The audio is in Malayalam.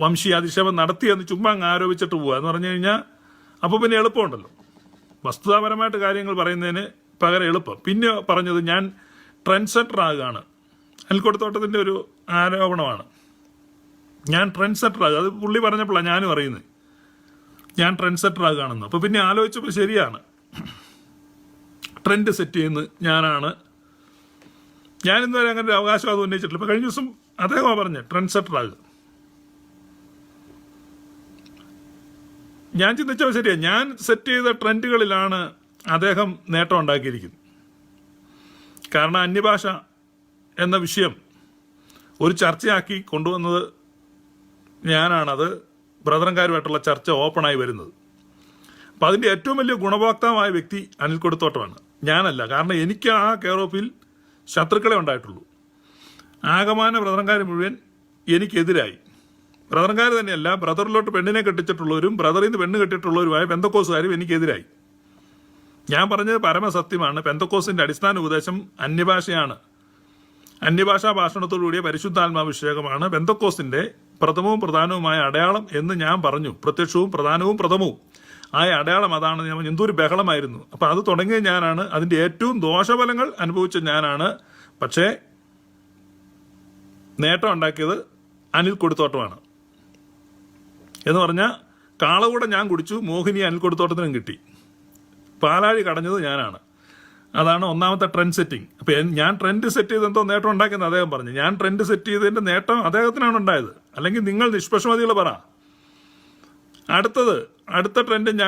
വംശീയാധിക്ഷേപം നടത്തിയെന്ന് ചുമ്മാ അങ്ങ് ആരോപിച്ചിട്ട് പോവുക എന്ന് പറഞ്ഞു കഴിഞ്ഞാൽ അപ്പോൾ പിന്നെ എളുപ്പമുണ്ടല്ലോ. വസ്തുതാപരമായിട്ട് കാര്യങ്ങൾ പറയുന്നതിന് പകരം എളുപ്പം. പിന്നെ പറഞ്ഞത് ഞാൻ ട്രെൻഡ് സെറ്റർ ആകുകയാണ്. അനിൽക്കൊടുത്തോട്ടത്തിൻ്റെ ഒരു ആരോപണമാണ്. ഞാൻ ട്രെൻഡ് സെറ്റർ ആകുക. അത് പുള്ളി പറഞ്ഞപ്പോഴാണ് ഞാനും അറിയുന്നത് ഞാൻ ട്രെൻഡ് സെറ്റർ ആകുകയാണെന്ന്. അപ്പോൾ പിന്നെ ആലോചിച്ചപ്പോൾ ശരിയാണ്, ട്രെൻഡ് സെറ്റ് ചെയ്യുന്നത് ഞാനാണ്. ഞാനിന്നുവരെ അങ്ങനെ ഒരു അവകാശവാദം ഉന്നയിച്ചിട്ടില്ല. ഇപ്പോൾ കഴിഞ്ഞ ദിവസം അദ്ദേഹമാണ് പറഞ്ഞത് ട്രെൻഡ് സെറ്റർ ആകുക. ഞാൻ ചിന്തിച്ചപ്പോൾ ശരിയാണ്, ഞാൻ സെറ്റ് ചെയ്ത ട്രെൻഡുകളിലാണ് അദ്ദേഹം നേട്ടം ഉണ്ടാക്കിയിരിക്കുന്നത്. കാരണം അന്യഭാഷ എന്ന വിഷയം ഒരു ചർച്ചയാക്കി കൊണ്ടുവന്നത് ഞാനാണത്. ബ്രദറൻകാരുമായിട്ടുള്ള ചർച്ച ഓപ്പണായി വരുന്നത്. അപ്പം അതിൻ്റെ ഏറ്റവും വലിയ ഗുണഭോക്താവായ വ്യക്തി അനിൽക്കൊടുത്തോട്ടമാണ്, ഞാനല്ല. കാരണം എനിക്ക് ആ കെയർ ഓഫിൽ ശത്രുക്കളെ ഉണ്ടായിട്ടുള്ളൂ. ആകമാന ബ്രദറൻകാർ മുഴുവൻ എനിക്കെതിരായി. ബ്രദറൻകാർ തന്നെയല്ല, ബ്രദറിലോട്ട് പെണ്ണിനെ കെട്ടിച്ചിട്ടുള്ളവരും ബ്രദറിൽ നിന്ന് പെണ്ണ് കെട്ടിയിട്ടുള്ളവരുമായ പെന്തക്കോസുകാരും എനിക്കെതിരായി. ഞാൻ പറഞ്ഞത് പരമസത്യമാണ്. പെന്തക്കോസിൻ്റെ അടിസ്ഥാന ഉപദേശം അന്യഭാഷയാണ്. അന്യഭാഷാ ഭാഷണത്തോടുകൂടിയ പരിശുദ്ധാത്മാഭിഷേകമാണ് പെന്തക്കോസിൻ്റെ പ്രഥമവും പ്രധാനവുമായ അടയാളം എന്ന് ഞാൻ പറഞ്ഞു. പ്രത്യക്ഷവും പ്രധാനവും പ്രഥമവും ആയ അടയാളം അതാണ്. ഞാൻ എന്തൊരു ബഹളമായിരുന്നു. അപ്പം അത് തുടങ്ങിയ ഞാനാണ്. അതിൻ്റെ ഏറ്റവും ദോഷഫലങ്ങൾ അനുഭവിച്ച ഞാനാണ്. പക്ഷേ നേട്ടം ഉണ്ടാക്കിയത് അനിൽക്കൊടുത്തോട്ടമാണ്. എന്ന് പറഞ്ഞാൽ കാളകൂടെ ഞാൻ കുടിച്ചു, മോഹിനി അനിൽക്കൊടുത്തോട്ടത്തിനും കിട്ടി. പാലാഴി കടഞ്ഞത് ഞാനാണ്. അതാണ് ഒന്നാമത്തെ ട്രെൻഡ് സെറ്റിംഗ്. അപ്പം ഞാൻ ട്രെൻഡ് സെറ്റ് ചെയ്ത് എന്തോ നേട്ടം ഉണ്ടാക്കിയെന്ന് അദ്ദേഹം പറഞ്ഞു. ഞാൻ ട്രെൻഡ് സെറ്റ് ചെയ്തതിൻ്റെ നേട്ടം അദ്ദേഹത്തിനാണ് ഉണ്ടായത്. അല്ലെങ്കിൽ നിങ്ങൾ നിഷ്പക്ഷമതികൾ പറ. അടുത്ത ട്രെൻഡ് ഞാൻ